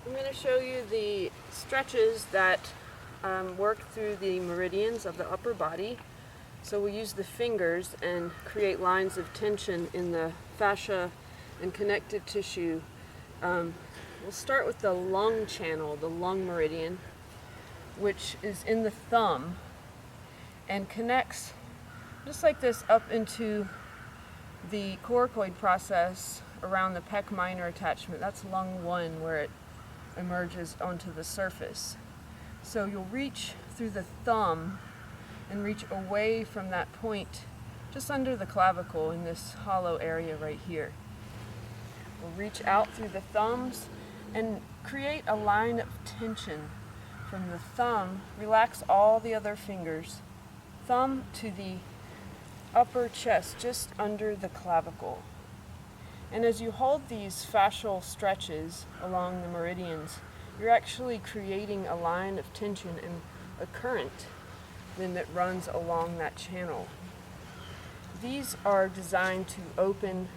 I'm going to show you the stretches that work through the meridians of the upper body. So we'll use the fingers and create lines of tension in the fascia and connective tissue. We'll start with the lung channel, the lung meridian, which is in the thumb and connects just like this up into the coracoid process around the pec minor attachment. That's lung 1, where it emerges onto the surface. So you'll reach through the thumb and reach away from that point just under the clavicle in this hollow area right here. We'll reach out through the thumbs and create a line of tension from the thumb. Relax all the other fingers. Thumb to the upper chest, just under the clavicle. And as you hold these fascial stretches along the meridians, you're actually creating a line of tension and a current then that runs along that channel. These are designed to open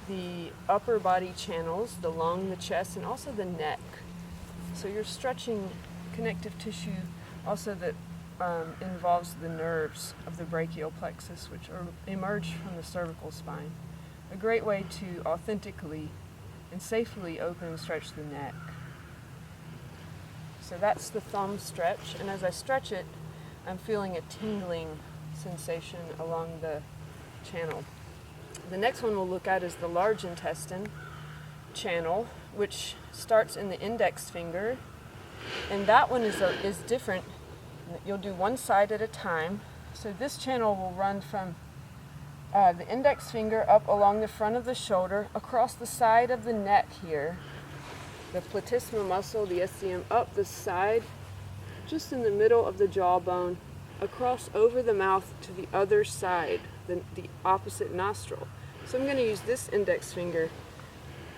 the upper body channels, the lung, the chest, and also the neck. So you're stretching connective tissue also that involves the nerves of the brachial plexus, which emerge from the cervical spine. A great way to authentically and safely open and stretch the neck. So that's the thumb stretch, and as I stretch it, I'm feeling a tingling sensation along the channel. The next one we'll look at is the large intestine channel, which starts in the index finger, and that one is different. You'll do one side at a time. So this channel will run from the index finger up along the front of the shoulder, across the side of the neck here, the platysma muscle, the SCM, up the side, just in the middle of the jawbone, across over the mouth to the other side, the opposite nostril. So I'm going to use this index finger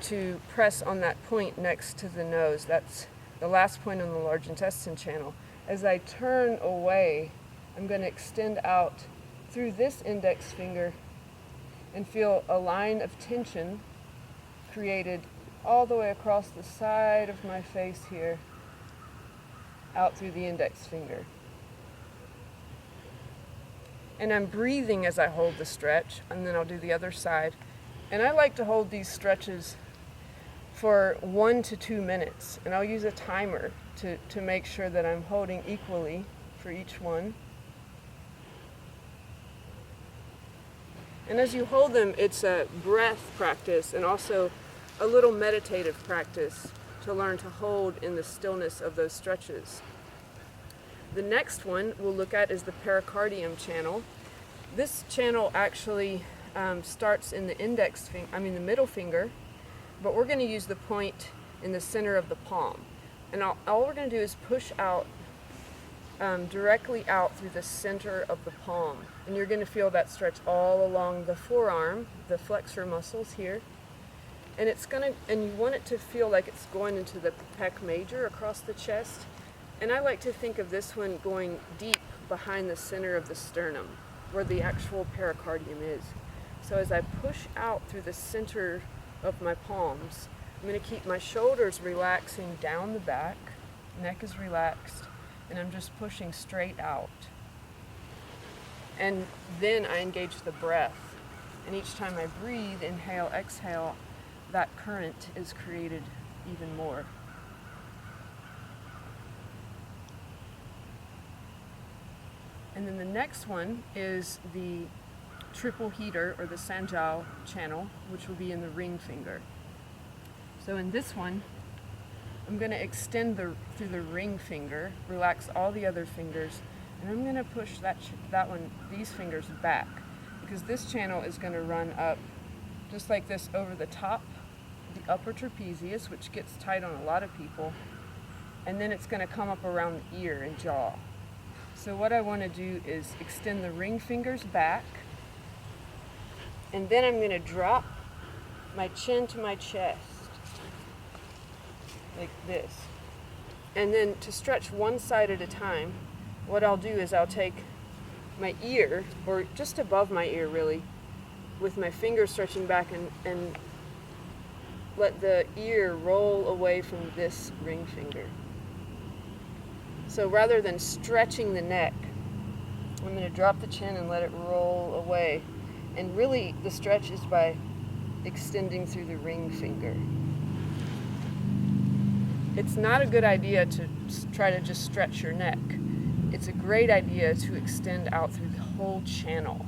to press on that point next to the nose. That's the last point on the large intestine channel. As I turn away, I'm going to extend out through this index finger and feel a line of tension created all the way across the side of my face here, out through the index finger. And I'm breathing as I hold the stretch, and then I'll do the other side. And I like to hold these stretches for 1 to 2 minutes, and I'll use a timer to make sure that I'm holding equally for each one. And as you hold them, it's a breath practice and also a little meditative practice to learn to hold in the stillness of those stretches. The next one we'll look at is the pericardium channel. This channel actually starts in the the middle finger, but we're going to use the point in the center of the palm. And all we're going to do is push out, directly out through the center of the palm. And you're going to feel that stretch all along the forearm, the flexor muscles here. And you want it to feel like it's going into the pec major across the chest. And I like to think of this one going deep behind the center of the sternum, where the actual pericardium is. So as I push out through the center of my palms, I'm going to keep my shoulders relaxing down the back, neck is relaxed, and I'm just pushing straight out. And then I engage the breath. And each time I breathe, inhale, exhale, that current is created even more. And then the next one is the triple heater, or the Sanjiao channel, which will be in the ring finger. So in this one, I'm going to extend through the ring finger, relax all the other fingers, and I'm going to push these fingers back, because this channel is going to run up just like this over the top, the upper trapezius, which gets tight on a lot of people, and then it's going to come up around the ear and jaw. So what I want to do is extend the ring fingers back, and then I'm going to drop my chin to my chest, like this. And then to stretch one side at a time, what I'll do is I'll take my ear, or just above my ear really, with my fingers stretching back and let the ear roll away from this ring finger. So rather than stretching the neck, I'm going to drop the chin and let it roll away. And really, the stretch is by extending through the ring finger. It's not a good idea to try to just stretch your neck. It's a great idea to extend out through the whole channel.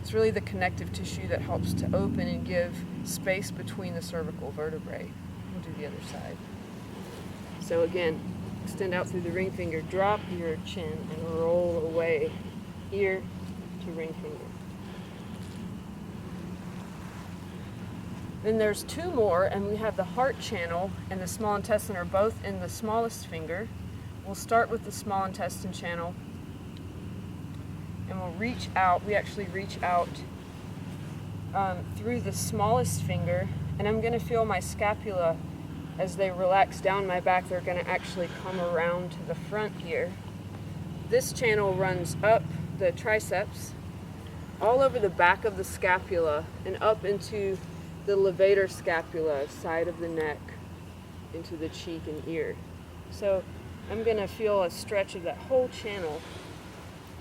It's really the connective tissue that helps to open and give space between the cervical vertebrae. We'll do the other side. So again, extend out through the ring finger, drop your chin and roll away, ear to ring finger. Then there's two more, and we have the heart channel and the small intestine are both in the smallest finger. We'll start with the small intestine channel, and we'll reach out. We actually reach out through the smallest finger, and I'm going to feel my scapula as they relax down my back. They're going to actually come around to the front here. This channel runs up the triceps, all over the back of the scapula, and up into the levator scapula, side of the neck, into the cheek and ear. So I'm going to feel a stretch of that whole channel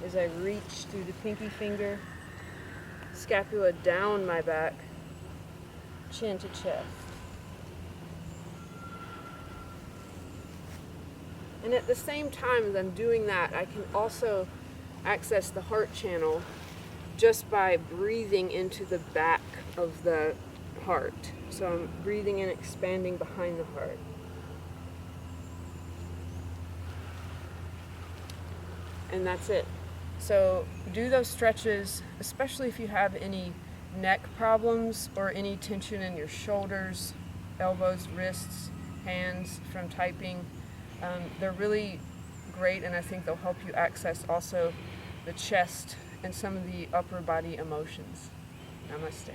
as I reach through the pinky finger, scapula down my back, chin to chest. And at the same time as I'm doing that, I can also access the heart channel just by breathing into the back of the heart. So I'm breathing and expanding behind the heart. And that's it. So do those stretches, especially if you have any neck problems or any tension in your shoulders, elbows, wrists, hands from typing. They're really great, and I think they'll help you access also the chest and some of the upper body emotions. Namaste.